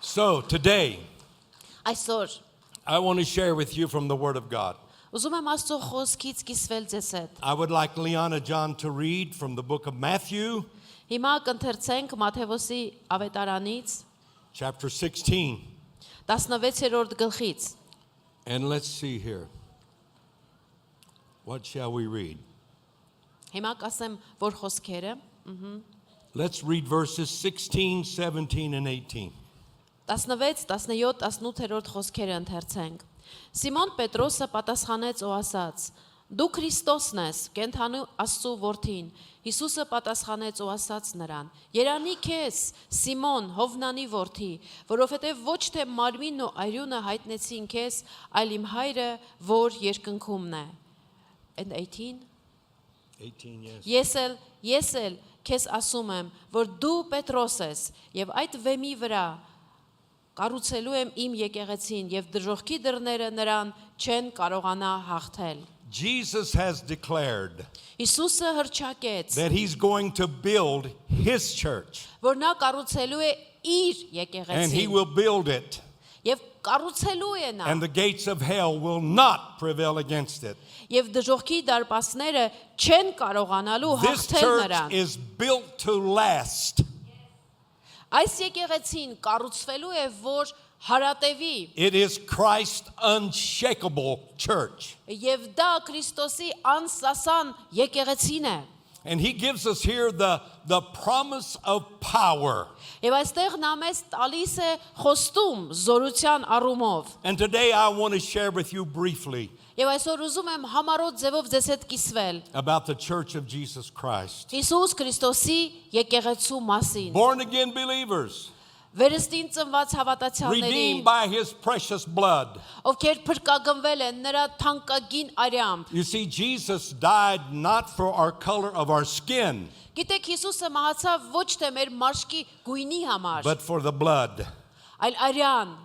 So today, Այսօր I want to share with you from the Word of God. ուզում եմ Աստծո խոսքից կիսվել ձեզ հետ։ I would like Liana John to read from the book of Matthew, Հիմա կընթերցենք Մատթեոսի ավետարանից chapter 16. 16-րդ գլխից։ And let's see here. What shall we read? Հիմա կասեմ, որ խոսքերը Let's read verses 16, 17, and 18. 16, 17, 18-րդ խոսքերը ընթերցենք։ Սիմոն Պետրոսը պատասխանեց ու ասաց. Դու Քրիստոսն ես, կենթանու Աստծո որդին։ Հիսուսը պատասխանեց ու ասաց նրան. Երանի քեզ, Սիմոն, Հովնանի որդի, որովհետև ոչ թե մարմինն ու արյունը հայտնեցին քեզ, այլ իմ հայրը, որ երկնքումն է։ And 18 18, yes. Ես էլ քեզ ասում եմ, որ դու Պետրոս ես, եւ այդ վեմի վրա կառուցելու եմ իմ եկեղեցին, եւ դժոխքի դռները նրան չեն կարողանա հաղթել։ Jesus has declared Հիսուսը հռչակեց, that he's going to build his church, որ նա կառուցելու է իր and he եկեղեցին, will build it, եւ կառուցելու է նա, and the gates of hell will not prevail against it. եւ դժոխքի դարպասները չեն կարողանալու This հաղթել church նրան։ is built to last. Այս եկեղեցին կառուցվելու է, որ հարատևի, It is Christ's unshakable church. եւ դա Քրիստոսի անսասան եկեղեցին է։ And he gives us here the promise of power. Եվ այստեղ նա մեզ տալիս է խոստում զորության առումով։ And today I want to share with you briefly Եվ այսօր ուզում եմ համառոտ ձևով ձեզ հետ կիսվել about the church of Jesus Christ. Հիսուս Քրիստոսի եկեղեցու մասին։ Born again believers, Վերստին ծնված հավատացյալների, redeemed by his precious blood. ովքեր փրկագնվել են նրա թանկագին արյամբ։ You see, Jesus died not for our color of our skin, Գիտեք, Հիսուսը մահացավ ոչ թե մեր մաշկի գույնի համար, but for the blood, այլ արյան,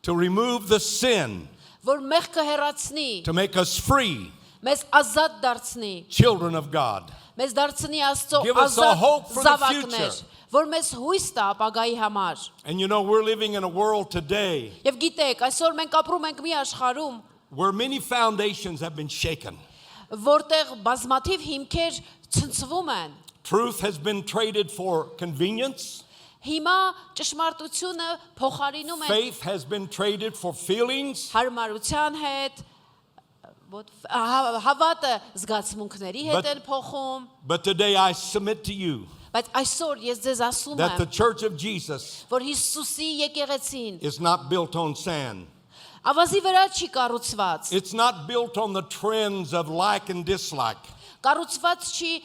to remove the sin, որ մեղքը հեռացնի, to make us free, մեզ ազատ դարձնի, children of God. մեզ դարձնի Աստծո Give us a ազատ hope for the զավակներ, future. որ մեզ հույս տա ապագայի համար։ And you know, we're living in a world today Եվ գիտեք, այսօր մենք ապրում ենք մի աշխարհում, where many foundations have been shaken. որտեղ բազմաթիվ հիմքեր ցնցվում են։ Truth has been traded for convenience. Հիմա ճշմարտությունը փոխարինում են Faith has been traded for feelings. հարմարության հետ, հավատը զգացմունքների հետ But- են փոխում, But today I submit to you բայց այսօր ես ձեզ ասում that the եմ, church of Jesus որ Հիսուսի եկեղեցին is not built on sand. ավազի վրա չի կառուցված, It's not built on the trends of like and dislike. կառուցված չի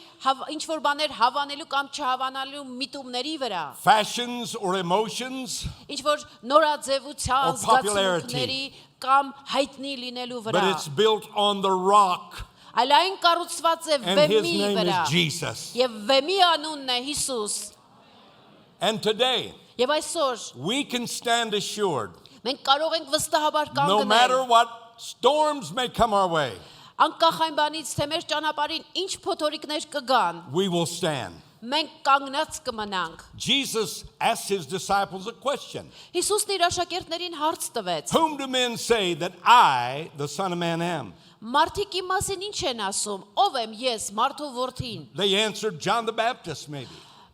ինչ որ բաներ հավանելու կամ չհավանալու միտումների վրա, Fashions or emotions, ինչ որ նորաձևության Or popularity. զգացմունքների կամ հայտնի լինելու but վրա, it's built on the rock, այլ այն կառուցված է and his վեմի name վրա, is Jesus. եւ վեմի անունն է Հիսուս։ And today Եվ այսօր we can stand assured, մենք կարող ենք վստահաբար no matter կանգնել, what storms may come our way, անկախ այն բանից, թե մեր ճանապարհին ինչ փոթորիկներ կգան, we will stand. մենք կանգնած կմնանք։ Jesus asked his disciples a question. Հիսուսն իր աշակերտներին հարց տվեց. Whom do men say that I, the Son of Man, am? Մարդիկ իմ մասին ինչ են ասում, ով եմ ես, մարդու որդին։ They answered, John the Baptist, maybe.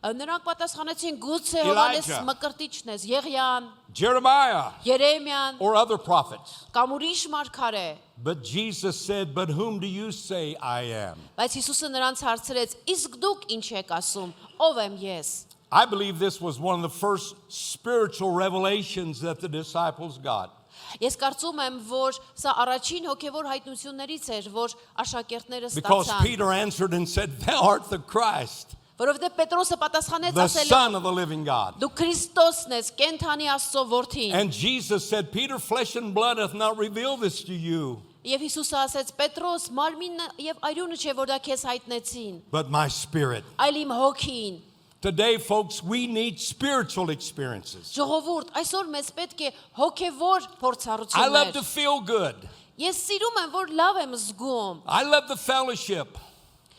Նրանք պատասխանեցին գուցե Հովհաննես Elijah. Մկրտիչն ես, Եղիան, Jeremiah, Երեմիան, or other prophets. կամ ուրիշ մարգարե։ But Jesus said, but whom do you say I am? Բայց Հիսուսը նրանց հարցրեց. Իսկ դուք ինչ եք ասում, ով եմ ես։ I believe this was one of the first spiritual revelations that the disciples got. Ես կարծում եմ, որ սա առաջին հոգևոր հայտնություններից էր, որ աշակերտները Because ստացան։ Peter answered and said, thou art the Christ, Որովհետև Պետրոսը պատասխանեց the ասելով. Son of the living God. Դու Քրիստոսն ես, կենթանի Աստծո որդին։ And Jesus said, Peter, flesh and blood hath not revealed this to you, Եվ Հիսուսը ասեց. Պետրոս, մարմինը եւ արյունը չէ, որ դա քեզ հայտնեցին, but my spirit. այլ իմ հոգին։ Today, folks, we need spiritual experiences. Ժողովուրդ, այսօր մեզ պետք է հոգևոր I love to փորձառություններ։ feel good. Ես սիրում եմ, որ լավ եմ զգում։ I love the fellowship.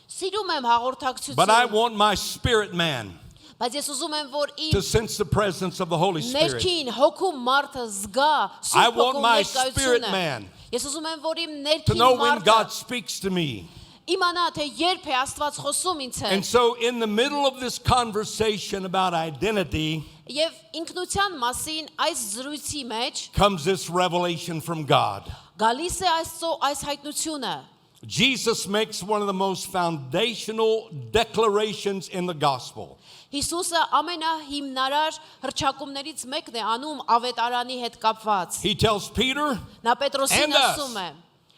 Սիրում եմ But I հաղորդակցություն։ want my spirit man Բայց ես ուզում եմ, որ to իմ sense the presence of the Holy Spirit. ներքին հոգու մարդը զգա I Սուրբ want Հոգու my spirit ներկայությունը։ man Ես ուզում եմ, որ իմ to ներքին know when մարդը God speaks to me. իմանա, թե երբ է Աստված խոսում ինձ And հետ։ so, in the middle of this conversation about identity, Եվ ինքնության մասին այս զրույցի մեջ comes this revelation from God. գալիս է այս հայտնությունը։ Jesus makes one of the most foundational declarations in the gospel. Հիսուսը ամենահիմնարար հռչակումներից մեկն է անում ավետարանի հետ կապված։ He tells Peter Նա Պետրոսին And us. ասում է,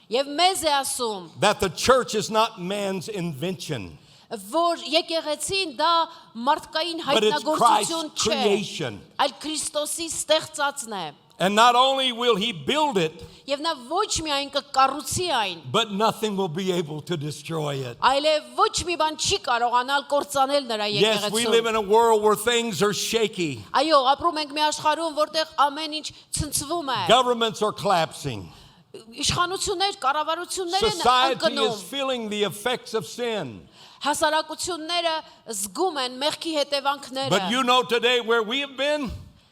եւ մեզ է ասում, that the church is not man's invention, որ եկեղեցին դա մարդկային but it's հայտնագործություն Christ's չէ, creation. այլ Քրիստոսի ստեղծածն է։ And not only will he build it, Եվ նա ոչ միայն կկառուցի այն, but nothing will be able to destroy it. այլև ոչ մի բան չի կարողանալ կործանել նրա Yes, we live եկեղեցուն։ in a world where things are shaky. Այո, ապրում ենք մի աշխարհում, որտեղ ամեն ինչ ցնցվում է։ Governments are collapsing. Իշխանություններ, կառավարություններ են Society ընկնում։ is feeling the effects of sin. Հասարակությունները զգում են մեղքի հետևանքները։ But you know today where we have been?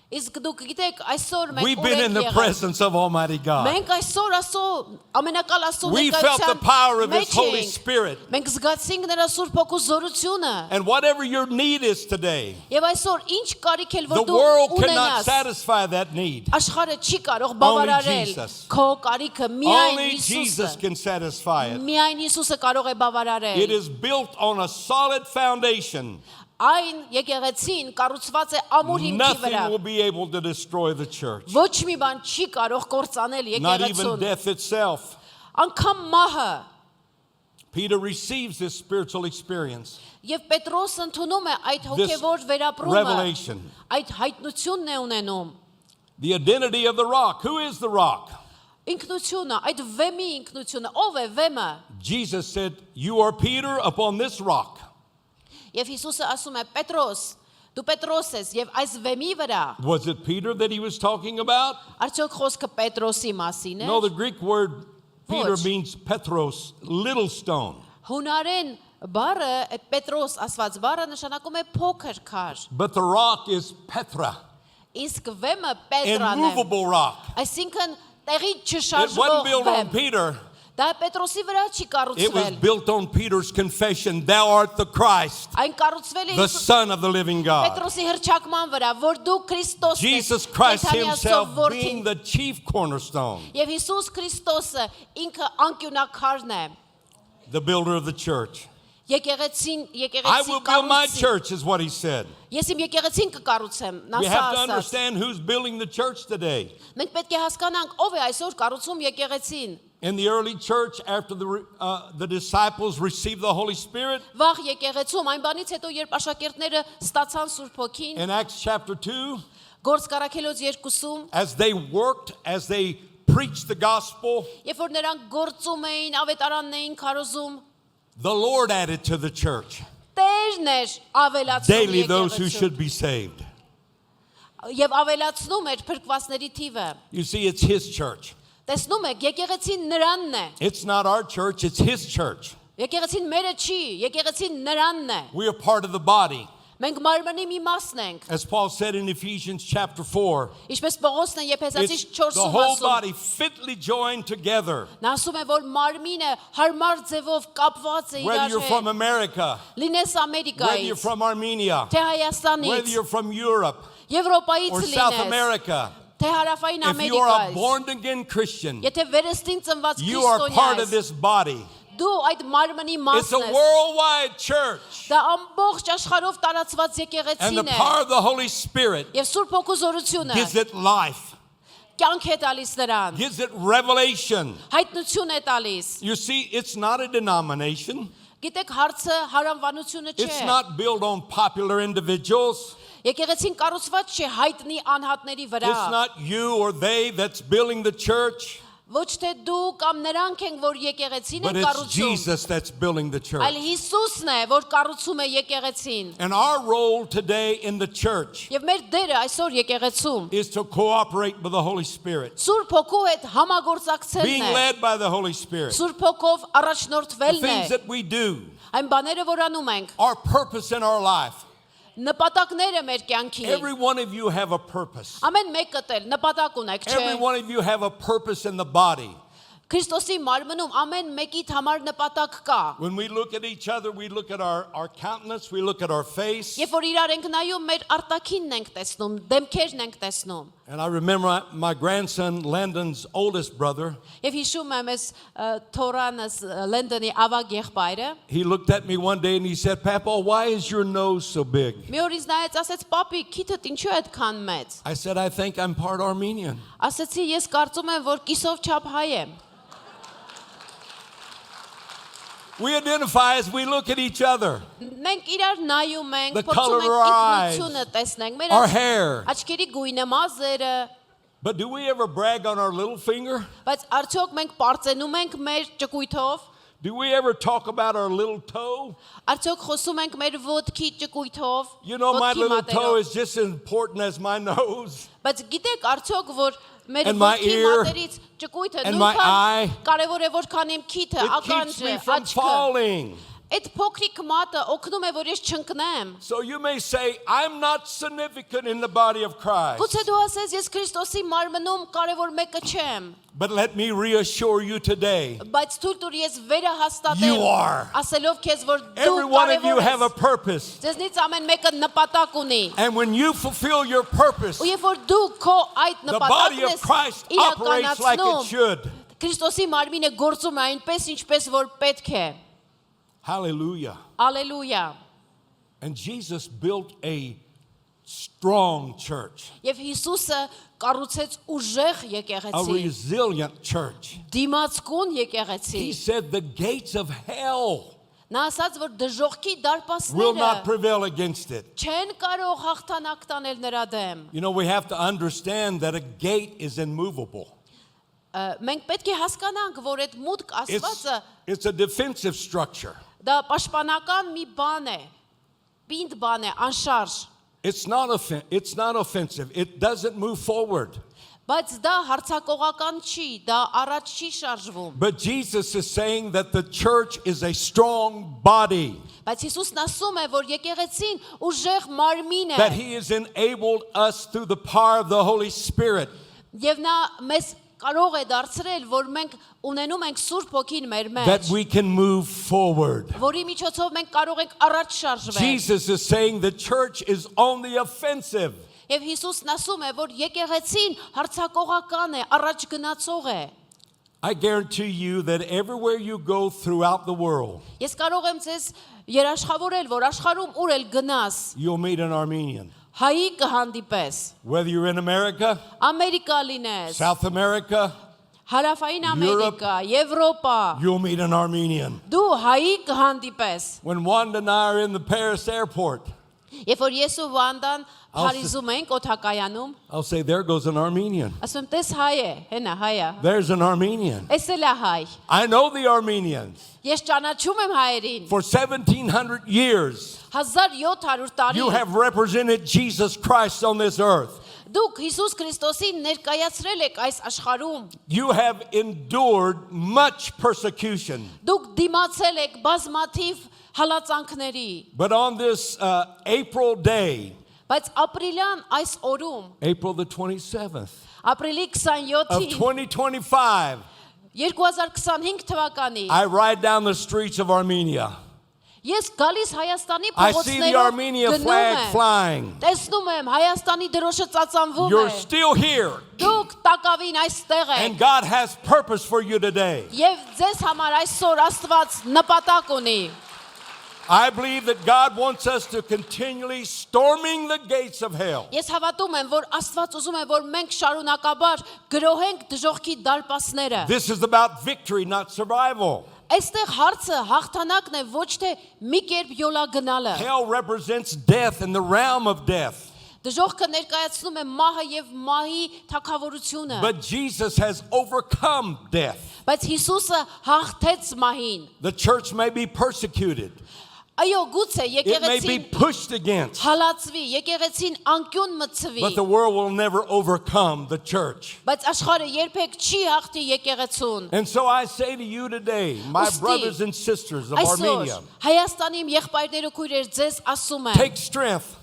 Իսկ դուք գիտեք, այսօր մենք We've ուր been in ենք the եղել։ presence of Almighty God. Մենք այսօր ասո ամենակալ ասո We felt the power of His մեջ Holy ենք։ Spirit. Մենք զգացինք նրա Սուրբ Հոգու զորությունը։ And whatever your need is today, Եվ այսօր ինչ կարիք էլ the որ դու world cannot ունենաս, satisfy that need. աշխարհը չի կարող Only բավարարել Jesus. քո կարիքը, միայն Only Jesus Հիսուսը։ can satisfy it. Միայն Հիսուսը կարող է It բավարարել։ is built on a solid foundation. Այն եկեղեցին կառուցված է ամուր հիմքի վրա։ Nothing will be able to destroy the church. Ոչ մի բան չի կարող կործանել Not even եկեղեցուն։ death itself. Անկամ մահը Peter receives this spiritual experience, Եվ Պետրոսը ընդունում է այդ this հոգևոր վերապրումը, revelation. այդ հայտնությունն է ունենում։ The identity of the rock. Who is the rock? Ինքնությունը, այդ վեմի ինքնությունը, ով է վեմը։ Jesus said, "You are Peter upon this rock." Եվ Հիսուսը ասում է. Պետրոս, դու Պետրոս ես եւ այս վեմի վրա։ Was it Peter that he was talking about? Արդյոք խոսքը Պետրոսի մասին No, է։ the Greek word Peter Ոչ. means Petros, little stone. Հունարեն բառը, այդ Պետրոս ասված բառը նշանակում է փոքր քար։ But the rock is Petra, Իսկ վեմը Պետրան է։ immovable rock. Այսինքն տեղի It wasn't չշարժվող built on վեմ։ Peter. Դա Պետրոսի վրա չի It was կառուցվել։ built on Peter's confession, "Thou art the Christ, Այն կառուցվել է the Son of the living God." Պետրոսի հրճակման վրա, որ դու Քրիստոսն ես։ Jesus Christ Կենդանի himself Աստծո being որդին։ the chief cornerstone, Եվ Հիսուս Քրիստոսը ինքը անկյունակարն է։ the builder of the church. Եկեղեցին I will build my կառուցի։ church, is what he said. Ես իմ եկեղեցին կկառուցեմ, նա We սա have to ասաց։ understand who's building the church today. Մենք պետք է հասկանանք ով է այսօր կառուցում եկեղեցին։ In the early church, after the disciples received the Holy Spirit, Վաղ եկեղեցում այն բանից հետո երբ աշակերտները ստացան Սուրբ Հոգին, in Acts chapter 2, Գործ Կարաքելոց 2-ում, as they worked, as they preached the gospel, երբ որ նրանք գործում էին, ավետարանն էին քարոզում, the Lord added to the church Տերն էր ավելացնում daily those who եկեղեցուն should be saved. եւ ավելացնում էր փրկվածների թիվը։ You see, it's his church. Տեսնում եք, եկեղեցին նրանն է։ It's not our church, it's his church. Եկեղեցին մերը չի, եկեղեցին նրանն է։ We are part of the body. Մենք մարմնի մի մասն ենք։ As Paul said in Ephesians chapter 4, Ինչպես Պողոսն է Եփեսացիս it's 4-ում the whole ասում։ body fitly joined together. Նա ասում է, որ մարմինը հարմար ձևով կապված է Whether իրար you're from հետ։ America, Լինես whether you're Ամերիկայից, from Armenia, թե whether Հայաստանից, you're from Europe Եվրոպայից or South լինես, America, թե Հարավային if you are a Ամերիկայից։ born again Christian, Եթե վերստին ծնված you are part of քրիստոնյա ես, this body. դու այդ մարմնի It's a մասն ես։ worldwide church. Դա ամբողջ աշխարհով տարածված And the եկեղեցին է։ power of the Holy Spirit Եվ Սուրբ Հոգու զորությունը gives it life, կյանք է տալիս նրան, gives it revelation. հայտնություն է տալիս։ You see, it's not a denomination. Գիտեք, հարցը հարանվանությունը It's չէ։ not built on popular individuals. Եկեղեցին կառուցված չէ հայտնի անհատների վրա։ It's not you or they that's building the church, Ոչ թե դու կամ նրանք են, որ եկեղեցին but են it's կառուցում, Jesus that's building the church. այլ Հիսուսն է, որ կառուցում է եկեղեցին։ And our role today in the church Եվ մեր դերը այսօր եկեղեցում is to cooperate with the Holy Spirit, Սուրբ Հոգու հետ համագործակցելն being է։ led by the Holy Spirit. Սուրբ Հոգով The առաջնորդվելն է։ things that we do, Այն բաները, որ անում ենք, our purpose in our life, նպատակները մեր կյանքի։ Every one of you have a purpose. Ամեն մեկը էլ նպատակ ունեք, չէ։ Every one of you have a purpose in the body. Քրիստոսի մարմնում ամեն մեկիդ համար նպատակ կա։ When we look at each other, we look at our countenance, we look at our face. Երբ որ իրար ենք նայում, մեր արտաքինն ենք տեսնում, դեմքերն ենք տեսնում։ And I remember my grandson Landon's oldest brother. Եվ հիշում եմ ես Թորանս Լենդոնի ավագ եղբայրը։ He looked at me one day and he said, "Papa, why is your nose so big?" Մի օր ինձ նայեց, ասեց, «Պապի, քիթդ ինչու է այդքան մեծ»։ I said, "I think I'm part Armenian." Ասեցի, ես կարծում եմ, որ կիսով չափ հայ եմ։ We identify as we look at each other. Մենք իրար nայում ենք, The փորձում color ենք of our eyes, ինքնությունը տեսնենք, մեր our hair. աչքերի գույնը, մազերը, But do we ever brag on our little finger? բայց արդյոք մենք պարծենում ենք մեր ճկույթով, Do we ever talk about our little toe? արդյոք խոսում ենք մեր ոտքի ճկույթով, You know, my ոտքի little toe մատերով, is just as important as my nose. բայց գիտեք արդյոք որ մեր And my ոտքի ear, մատերից ճկույթը and my eye. նույնքան կարևոր է որքան իմ քիթը, It keeps me ականջը, from աչքը։ falling. Այդ փոքրիկ մատը օգնում է որ ես չընկնեմ։ So you may say, I'm not significant in the body of Christ. Գուցե դու ասես ես Քրիստոսի մարմնում կարևոր մեկը չեմ, But let me reassure you today, բայց թույլ տուր ես վերահաստատեմ, You are. ասելով քեզ որ դու every one of you կարևոր have a ես։ purpose. Ձեզնից ամեն մեկը նպատակ ունի։ And when you fulfill your purpose, Ու երբ որ dու քո այդ the body նպատակն of ես Christ operates like it իրականացնում, should. Քրիստոսի մարմինը գործում է այնպես ինչպես որ պետք է։ Hallelujah. Ալելույա։ And Jesus built a strong church, Եվ Հիսուսը կառուցեց ուժեղ a եկեղեցի, resilient church. դիմացկուն եկեղեցի։ He said the gates of hell Նա ասաց որ դժողքի will դարպասները not prevail against it. չեն կարող հաղթանակ տանել նրա դեմ։ You know, we have to understand that a gate is immovable. Մենք պետք է հասկանանք, որ այդ մուտք ասվածը It's a defensive structure. դա պաշտպանական մի բան է, պինդ բան է, անշարժ, It's not offensive. It doesn't move forward. բայց դա հարցակողական չի, դա առաջ չի շարժվում։ But Jesus is saying that the church is a strong body, Բայց Հիսուսն ասում է, որ եկեղեցին ուժեղ մարմին է, that He has enabled us through the power of the Holy Spirit. եւ նա մեզ կարող է դարձրել, որ մենք ունենում ենք Սուրբ Հոգին մեր That մեջ, we can move forward. որի միջոցով մենք կարող ենք առաջ շարժվել։ Jesus is saying the church is on the offensive. Եվ Հիսուսն ասում է, որ եկեղեցին հարցակողական է, առաջ գնացող է։ I guarantee you that everywhere you go throughout the world, Ես կարող եմ ձեզ երաշխավորել, որ աշխարհում ուր էլ գնաս, you'll meet an Armenian. հայի կհանդիպես, Whether you're in America, Ամերիկա լինես, South America, Հարավային Europe, Ամերիկա, Եվրոպա, you'll meet an Armenian. դու հայի կհանդիպես։ When Wanda and I are in the Paris airport, Երբ որ ես ու Վանդան Փարիզում ենք օթակայանում, I'll say, there goes an Armenian. ասում եմ, տես հայ է, հենա հայա։ There's an Armenian. Էս էլ է հայ։ I know the Armenians. Ես ճանաչում եմ հայերին։ For 1700 years, 1700 տարի you have represented Jesus Christ on this earth. դուք Հիսուս Քրիստոսին ներկայացրել եք այս աշխարհում։ You have endured much persecution. Դուք դիմացել եք բազմաթիվ հալածանքների, But on this April day, բայց ապրիլյան այս օրում, April the 27th ապրիլի of 27-ին 2025, 2025 թվականի, I ride down the streets of Armenia. ես գալիս Հայաստանի I see the փողոցներով Armenia գնում flag եմ, flying. տեսնում եմ Հայաստանի դրոշը ծածանվում You're է, still here. դուք տակավին այստեղ And եք, God has purpose for you today. եւ ձեզ համար այսօր Աստված նպատակ ունի։ I believe that God wants us to continually storming the gates of hell. Ես հավատում եմ, որ Աստված ուզում է, որ մենք շարունակաբար գրոհենք դժողքի դարպասները։ This is about victory, not survival. Այստեղ հարցը հաղթանակն է, ոչ թե մի կերպ յոլա գնալը։ Hell represents death and the realm of death. Դժողքը ներկայացնում է մահը եւ մահի թագավորությունը։ But Jesus has overcome death. Բայց Հիսուսը հաղթեց մահին։ The church may be persecuted. Այո, գուցե It may be եկեղեցին pushed against. հալածվի, եկեղեցին անկյուն մտցվի, But the world will never overcome the church. բայց աշխարհը երբեք չի հաղթի եկեղեցուն։ And so I say to you today, my Ուստի, brothers and sisters of Այսօր Armenia, Հայաստանի իմ եղբայրներ ու քույրեր ձեզ ասում եմ. take strength.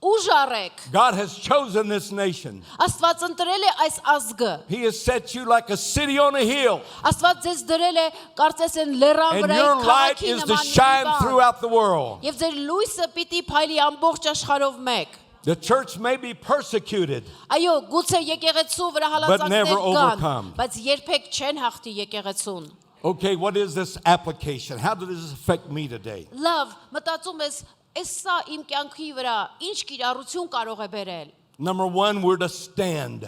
ուժ առեք։ God has chosen this nation. Աստված ընտրել է այս ազգը։ He has set you like a city on a hill. Աստված ձեզ դրել է կարծես են լեռան And վրա your light քաղաքի is to նման մի shine բան։ throughout the world. Եվ ձեր լույսը պիտի փայլի ամբողջ աշխարհով մեկ։ The church may be persecuted, Այո, գուցե եկեղեցու վրա But never հալածանքներ overcome. կան, բայց երբեք չեն հաղթի եկեղեցուն։ Okay, what is this application? How does this affect me today? Լավ, մտածում ես, այս սա իմ կյանքի վրա ինչ կիրառություն կարող է բերել։ Number one, we're to stand.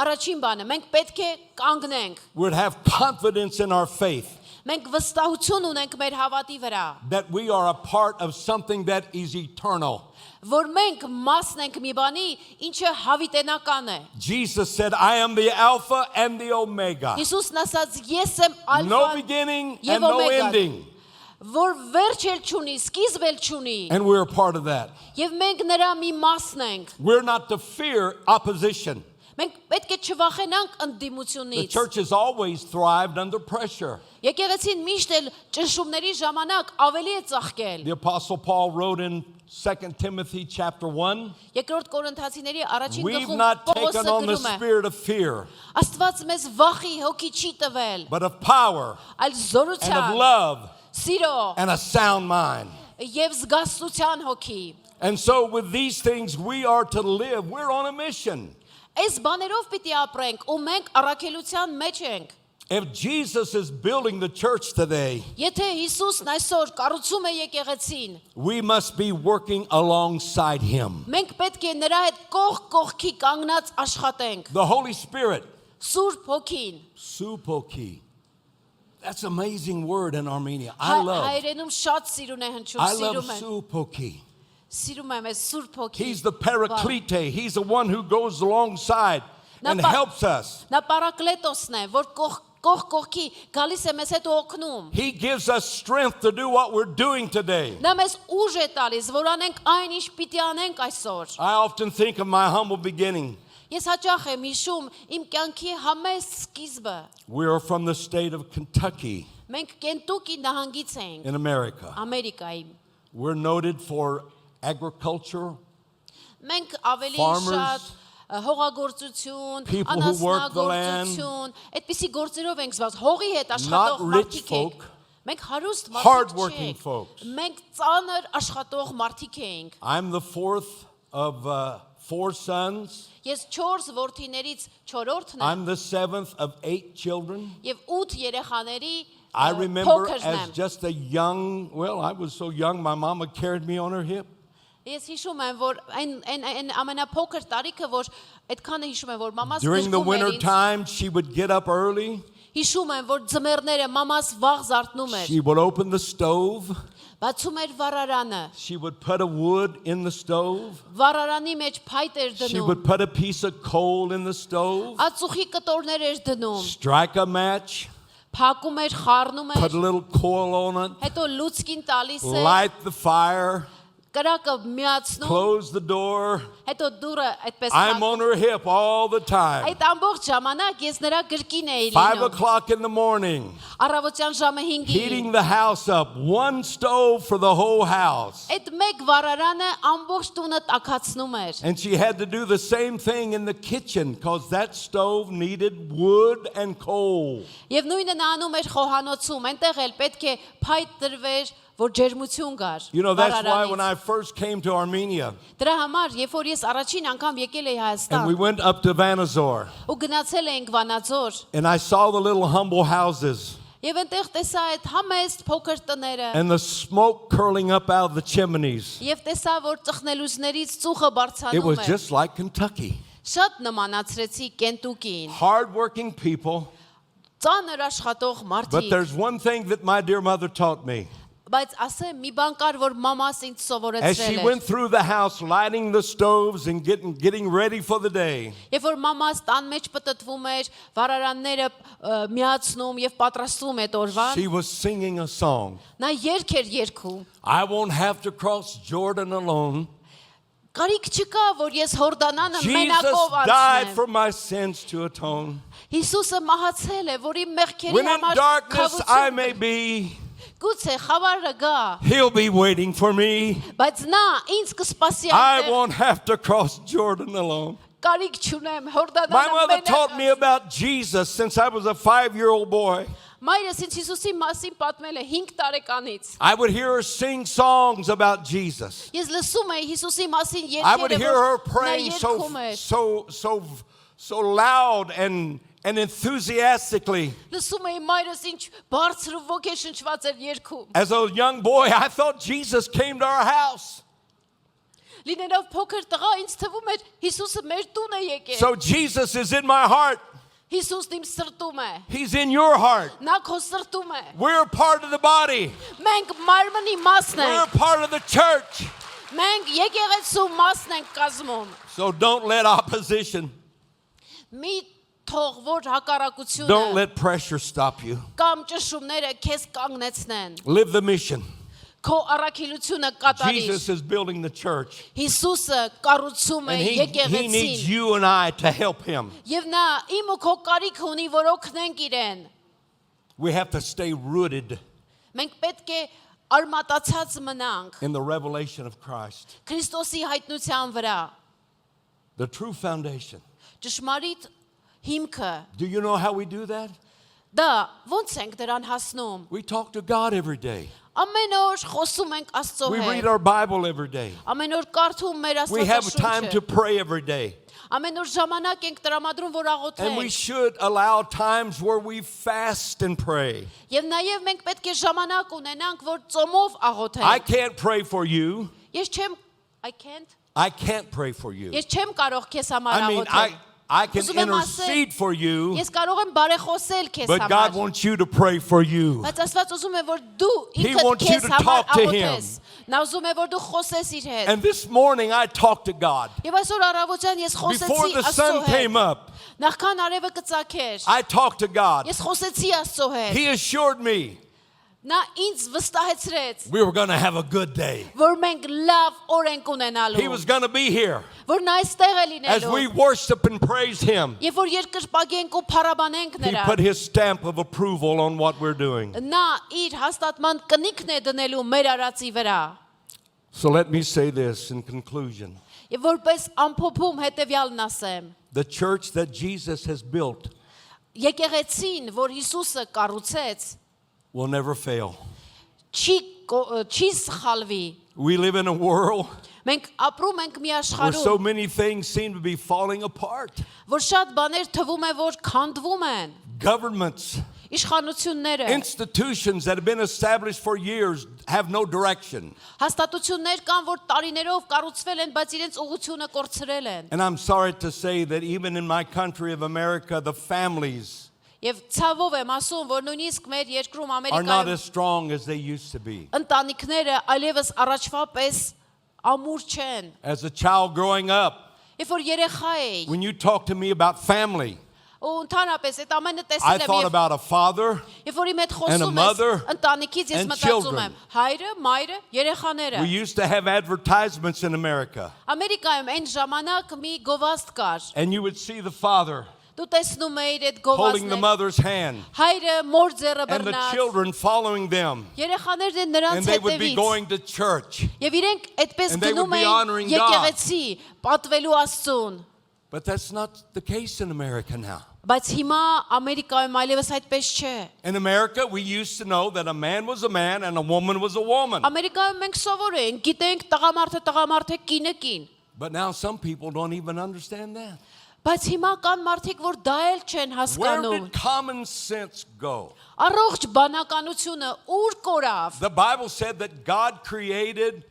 Առաջին բանը, մենք պետք է կանգնենք։ We're to have confidence in our faith Մենք վստահություն ունենք մեր հավատի վրա, that we are a part of something that is eternal. որ մենք մասն ենք մի բանի, ինչը հավիտենական է։ Jesus said, I am the Alpha and the Omega. Հիսուսն ասաց, ես եմ No ալֆան beginning եւ and no օմեգան, ending. որ վերջ էլ չունի, սկիզբ էլ չունի, And we're a part of that. եւ մենք նրա մի մասն ենք։ We're not to fear opposition. Մենք պետք է չվախենանք The ընդդիմությունից։ church has always thrived under pressure. Եկեղեցին միշտ էլ ճնշումների ժամանակ ավելի է ծաղկել։ The Apostle Paul wrote in 2 Timothy chapter 1, Երկրորդ Կորինթացիների առաջին we've գլխում not Պողոսը taken on the գրում է. spirit of fear, Աստված մեզ վախի հոգի չի տվել, but of power այլ and of զորության, love սիրո and a sound mind. եւ զգաստության հոգի։ And so with these things we are to live. We're on a mission. Այս բաներով պիտի ապրենք ու մենք առաքելության մեջ ենք։ If Jesus is building the church today, Եթե Հիսուսն այսօր կառուցում է եկեղեցին, we must be working alongside him. մենք պետք է նրա հետ կողք կողքի կանգնած աշխատենք։ The Holy Spirit, Սուրբ հոգին։ Supoki. That's an amazing word in Armenia. I love Հայերենում շատ սիրուն է հնչում, սիրում են։ Supoki. Sիրում եմ այս Սուրբ հոգի։ He's the Paraclete. He's the one who goes alongside and Նա helps us. Նա Պարակլետոսն է, որ կողք կողքի գալիս է մեզ հետ օգնում։ He gives us strength to do what we're doing today. Նա մեզ ուժ է տալիս, որ անենք այն ինչ պիտի անենք այսօր։ I often think of my humble beginning. Ես հաճախ եմ հիշում իմ կյանքի համեստ սկիզբը։ We are from the state of Kentucky Մենք Կենտուկի նահանգից ենք, in America. Ամերիկայի։ We're noted for agriculture, Մենք ավելի Farmers, շատ հողագործություն, people who work the land, անասնագործություն, այդպիսի գործերով ենք զբաղված, հողի հետ not աշխատող rich մարդիկ ենք։ folk, Մենք հարուստ hard-working մարդիկ չենք։ folks. Մենք ծանր աշխատող մարդիկ ենք։ I'm the fourth of 4 sons. Ես 4 որդիներից 4-րդն եմ I'm the seventh of 8 children. եւ 8 երեխաների I remember փոքրն as եմ։ just a young, well, I was so young, my mama carried me on her hip. Ես հիշում եմ, որ այն ամենափոքր տարիքը, որ այդքանը հիշում եմ, որ մամաս During the գրկում winter էր ինձ։ time, she would get up early. Հիշում եմ, որ ձմեռները մամաս վաղ զարթնում էր, She would open the stove. բացում էր վառարանը, She would put a wood in the stove. վառարանի մեջ փայտ էր She դնում, would put a piece of coal in the stove. ածուխի կտորներ էր դնում, Strike a match. փակում էր, խառնում Put a էր, little coal on it. հետո լուցկին տալիս էր, Light the fire. կրակը միացնում, Close the door. հետո դուռը այդպես I'm փակում։ on her hip all the time. Այդ ամբողջ ժամանակ ես նրա գրկին էի 5 լինում, o'clock in the morning. առավոտյան ժամը 5-ին։ Heating the house up. One stove for the whole house. Այդ մեկ վառարանը ամբողջ տունը տաքացնում էր։ And she had to do the same thing in the kitchen because that stove needed wood and coal. Եվ նույնը նա անում էր խոհանոցում, այնտեղ էլ պետք է փայտ տրվեր, որ ջերմություն գար։ You know, that's why when վառարանից։ I first came to Armenia Դրա համար, երբ որ ես առաջին անգամ եկել էի and we Հայաստան went up to Vanazor ու գնացել էինք Վանաձոր, and I saw the little humble houses եւ այնտեղ տեսա այդ համեստ փոքր տները, and the smoke curling up out of the chimneys. եւ տեսա, որ ծխնելուզներից ծուխը It բարձրանում was է։ just like Kentucky. Շատ նմանացրեցի Կենտուկին։ Hard-working people. Ծանր աշխատող But մարդիկ։ there's one thing that my dear mother taught me. Բայց ասեմ, մի բան կար, որ մամաս ինձ As she սովորեցրել went էր։ through the house, lighting the stoves and getting ready for the day, Երբ որ մամաս տան մեջ պտտվում էր, վառարանները միացնում եւ պատրաստվում այդ օրվան, she was singing a song. նա երգ էր երգում։ I won't have to cross Jordan alone. Կարիք չկա, որ ես Հորդանանը Jesus մենակով died անցնեմ։ for my sins to atone. Հիսուսը մահացել է, որ իմ մեղքերի When in համար darkness I may քավություն be, Գուցե խավարը գա, He'll be waiting for me. բայց նա ինձ կսպասի I այնտեղ։ won't have to cross Jordan alone. Կարիք չունեմ My Հորդանանը mother taught me մենակ։ about Jesus since I was a 5-year-old boy. Մայրս ինձ Հիսուսի մասին պատմել է 5 տարեկանից։ I would hear her sing songs about Jesus. Ես լսում էի Հիսուսի մասին I would երգերը, hear her որ նա praying so loud and enthusiastically. Լսում էի մայրս ինչ բարձր ու ոգեշնչված էր երգում։ As a young boy, I thought Jesus came to our house. Լինելով փոքր տղա ինձ թվում էր Հիսուսը մեր տուն է եկել։ So Jesus is in my heart. Հիսուսն իմ սրտում է։ He's in your heart. Նա քո սրտում է։ We're part of the body. Մենք մարմնի մասն We're ենք։ part of the church. Մենք եկեղեցու մասն ենք կազմում։ So don't let opposition, Մի թող որ don't հակառակությունը let pressure stop you. կամ ճշումները քեզ կանգնեցնեն։ Live the mission. Քո առաքելությունը կատարիր։ Jesus is building the church. Հիսուսը կառուցում է And he needs եկեղեցին։ you and I to help him. Եվ նա իմ ու քո կարիք ունի, որ օգնենք իրեն։ We have to stay rooted Մենք պետք է արմատացած մնանք in the revelation of Christ. Քրիստոսի հայտնության վրա։ The true foundation. Ճշմարիտ հիմքը։ Do you know how we do that? Դա ոնց ենք դրան հասնում։ We talk to God every day. Ամեն օր խոսում ենք Աստծո We read հետ։ our Bible every day. Amեն օր կարդում մեր We have time to Աստվածաշունչը։ pray every day. Ամեն օր ժամանակ ենք տրամադրում, որ And we աղոթենք։ should allow times where we fast and pray. Եվ նաև մենք պետք է ժամանակ ունենանք, որ ծոմով I աղոթենք։ can't pray for you. I can't pray for you. Ես չեմ կարող քեզ համար I mean, աղոթել։ I can Ուզում եմ intercede for you, Ես կարող եմ բարեխոսել քեզ but God համար։ wants you to pray for you. Բայց Աստված ուզում է, որ դու He ինքդ wants you քեզ to համար talk to աղոթես։ Նա ուզում է, որ դու խոսես իր հետ։ And this morning I talked to God. Եվ այսօր առավոտյան ես Before խոսեցի the Աստծո sun came հետ։ up, Նախքան արևը կծագեր, I talked to God. ես խոսեցի Աստծո հետ։ He assured me Նա ինձ վստահեցրեց, we were going to have a good day. որ մենք լավ օր ենք He ունենալու, was going to be here որ նա այստեղ է as we լինելու։ worship and praise Him. Եվ որ երկրպագենք ու փառաբանենք He նրան։ put His stamp of approval on what we're doing. Նա իր հաստատման կնիքն է դնելու մեր արածի վրա։ So let me say this in conclusion. Եվ որպես ամփոփում հետևյալն ասեմ. The church that Jesus has built Եկեղեցին, որ Հիսուսը կառուցեց, will never fail. չի սխալվի։ We live in a world Մենք ապրում ենք մի where so աշխարհում, many things seem to be falling apart. որ շատ բաներ թվում է, որ քանդվում են։ Governments, Իշխանությունները, institutions that have been established for years have no direction. հաստատություններ կան, որ տարիներով կառուցվել են, բայց իրենց ուղղությունը կորցրել են։ And I'm sorry to say that even in my country of America, the families Եվ ցավով եմ ասում, որ նույնիսկ մեր երկրում are not Ամերիկայում as strong as they used to be. ընտանիքները այլևս առաջվա պես ամուր չեն։ As a child growing up, Երբ որ երեխա էի, when you talk to me about family, ու ընդհանրապես այդ ամենը I տեսել thought եմ, about a father. երբ որ իմ հետ and a խոսում mother ես ընտանիքից, ես and մտածում children. եմ հայրը, մայրը, երեխաները։ We used to have advertisements in America, Ամերիկայում այն ժամանակ մի գովազդ կար։ and you would see the father Դու տեսնում էիր այդ holding the գովազդը։ mother's hand Հայրը մոր ձեռը and the բռնած։ children following them, Երեխաներն and նրանց they would be հետևից։ going to church. Եվ իրենք այդպես And they would գնում be honoring էին God. եկեղեցի, պատվելու Աստծուն։ But that's not the case in America now. Բայց հիմա Ամերիկայում այլևս այդպես չէ։ In America, we used to know that a man was a man and a woman was a woman. Ամերիկայում մենք սովոր ենք, գիտենք տղամարդը, կինը կին։ But now some people don't even understand that. Բայց հիմա կան մարդիկ, որ դա էլ չեն Where հասկանում։ did common sense go? Առողջ բանականությունը ուր կորավ։ The Bible said that God created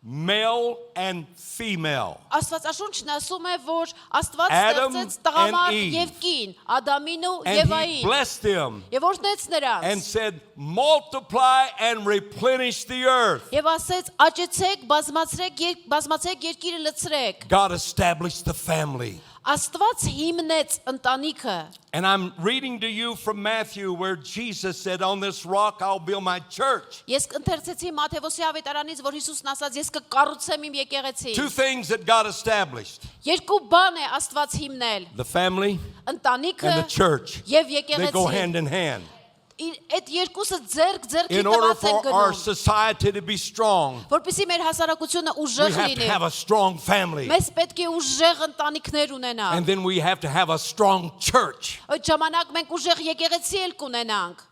male and female. Աստվածաշունչն ասում է, որ Աստված Adam ստեղծեց and տղամարդ Eve. եւ կին, Ադամին ու And He Եվային։ blessed them Եվ օրհնեց and նրանց։ said, multiply and replenish the earth. Եվ ասեց, աճեցեք, բազմացեք երկիրը լցրեք։ God established the family. Աստված հիմնեց ընտանիքը։ And I'm reading to you from Matthew where Jesus said, on this rock I'll build my church. Ես ընթերցեցի Մատթեոսի ավետարանից, որ Հիսուսն ասաց, ես կկառուցեմ իմ եկեղեցին։ Two things that God established, Երկու բան է Աստված հիմնել. the family Ընտանիքը and the church. եւ They go եկեղեցին։ hand in hand. այդ երկուսը ձեռք In order տված են for our գնում, society to be strong, որպեսզի մեր հասարակությունը we ուժեղ have to լինի։ have a strong family. Մեզ պետք է ուժեղ ընտանիքներ ունենալ։ And then we have to have a strong church. Այդ ժամանակ մենք ուժեղ եկեղեցի էլ կունենանք։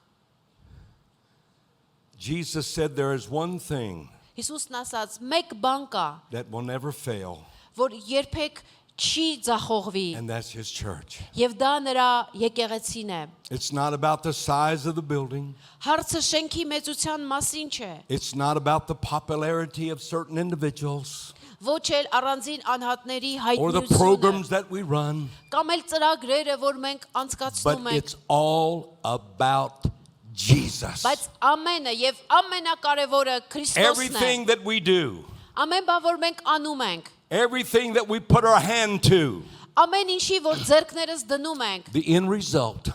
Jesus said there is one thing Հիսուսն ասաց, մեկ բան կա, that will never fail, որ երբեք չի ձախողվի, and that's his church. եւ դա նրա եկեղեցին է։ It's not about the size of the building. Հարցը շենքի մեծության մասին չէ, It's not about the popularity of certain individuals ոչ էլ առանձին անհատների or the հայտնությունը, programs that we run, կամ էլ ծրագրերը, որ մենք but անցկացնում ենք, it's all about Jesus. բայց ամենը եւ ամենակարևորը Քրիստոսն է։ Everything that we do, Ամեն բան, որ մենք անում ենք, everything that we put our hand to, ամեն ինչի, որ ձեռքներս դնում ենք, the end result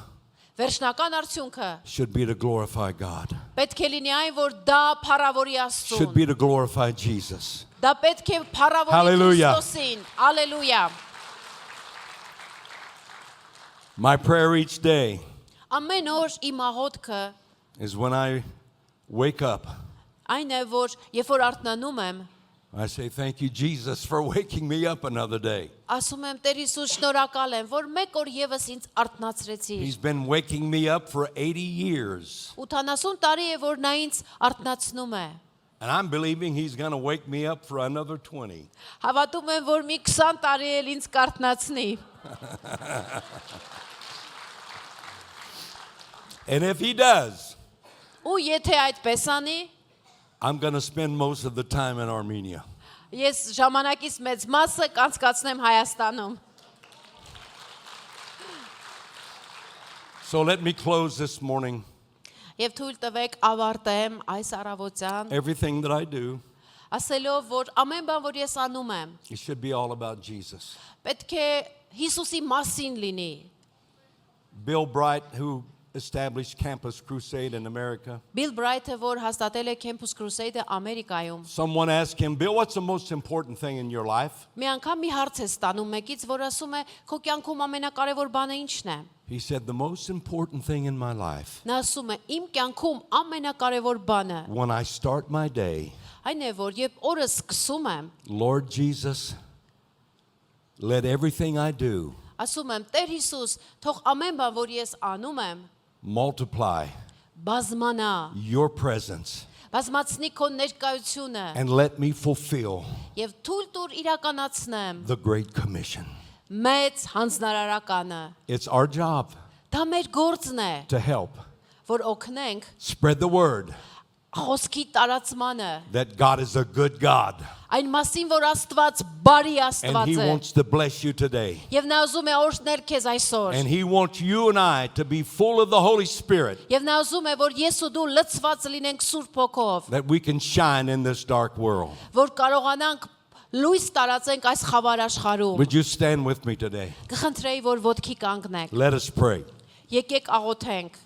վերջնական արդյունքը should be to glorify God, պետք է լինի այն, որ դա փառավորի should Աստծուն։ be to glorify Jesus. Դա պետք է փառավորի Hallelujah. Քրիստոսին։ Ալելույա։ My prayer each day Ամեն օր իմ աղոթքը is when I wake up, այն է, որ երբ որ արթնանում եմ, I say, thank you, Jesus, for waking me up another day. ասում եմ Տեր Հիսուս, շնորհակալ եմ, որ մեկ օր եւս ինձ արթնացրեցիր։ He's been waking me up for 80 years. 80 տարի է, որ նա ինձ արթնացնում է։ And I'm believing he's going to wake me up for another 20. Հավատում եմ, որ մի 20 տարի էլ ինձ կարթնացնի։ And if he does, Ու եթե այդպես անի, I'm going to spend most of the time in Armenia. ես ժամանակից մեծ մասը կանցկացնեմ Հայաստանում։ So let me close this morning. Եվ թույլ տվեք ավարտեմ այս առավոտյան, Everything that I do, ասելով, որ ամեն բան, որ ես անում եմ, it should be all about Jesus. պետք է Հիսուսի մասին լինի։ Bill Bright, who established Campus Crusade in America, Bill Bright-ը, որ հաստատել է Campus Crusade-ը Ամերիկայում, someone asked him, Bill, what's the most important thing in your life? մի անգամ մի հարց է ստանում մեկից, որ ասում է, քո կյանքում ամենակարևոր բանը ի՞նչն է։ He said, the most important thing in my life, Նա ասում է, իմ կյանքում ամենակարևոր բանը when I start my day, այն է, որ երբ օրը սկսում եմ, Lord Jesus, let everything I do ասում եմ, Տեր Հիսուս, թող ամեն բան, որ ես անում եմ, multiply բազմանա, your presence բազմացնի քո ներկայությունը and let me fulfill եւ թույլ տուր իրականացնեմ the Great Commission. մեծ հանձնարարականը։ It's our job Դա մեր գործն է, to help որ օգնենք spread the word խոսքի տարածմանը, that God is a good God այն մասին, որ Աստված բարի and Աստված he է։ wants to bless you today. Եվ նա ուզում է օրհնել քեզ այսօր։ And he wants you and I to be full of the Holy Spirit Եվ նա ուզում է, որ ես ու դու լցված լինենք Սուրբ Հոգով, that we can shine in this dark world. որ կարողանանք լույս տարածենք այս խավար աշխարհում։ Would you stand with me today? Կխնդրեի, որ ոտքի կանգնեք։ Let us pray. Եկեք աղոթենք։